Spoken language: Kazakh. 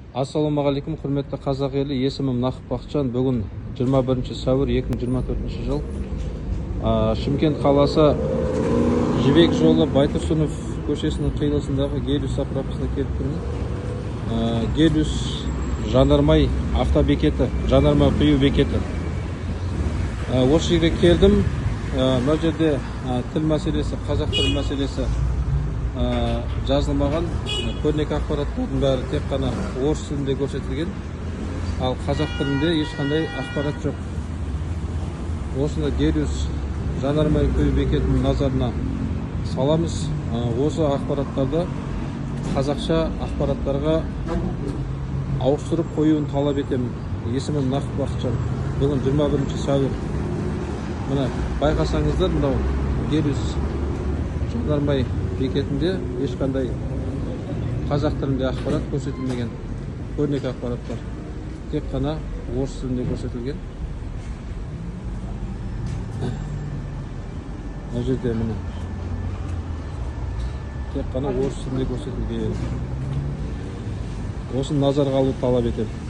Ассалаумағалейкум, құрметті қазақ елі, есімім Нақып Бақытжан. Бүгін 21 сәуір 2024 жыл. Шымкент қаласы Жібек жолы Байтұрсынов көшесінің қиылысындағы Гелиус заправкасына келіп тұрмын. Гелиус жанармай автобекеті, жанармай құю бекеті. Осы жерге келдім. Мына жерде тіл мәселесі, қазақ тіл мәселесі жазылмаған, көрнекі ақпараттардың бәрі тек қана орыс тілінде көрсетілген, ал қазақ тілінде ешқандай ақпарат жоқ. Осыны Гелиус жанармай құю бекетінің назарына саламыз. Осы ақпараттарды қазақша ақпараттарға ауыстырып қоюын талап етемін. Есімім Нақып Бақытжан. Бүгін 21 сәуір. Мына байқасаңыздар, мынау Гелиус жанармай бекетінде ешқандай қазақ тілінде ақпарат көрсетілмеген, көрнекі ақпараттар тек қана орыс тілінде көрсетілген. Мына жерде міне тек қана орыс тілінде көрсетілген. Осыны назарға алуды талап етемін.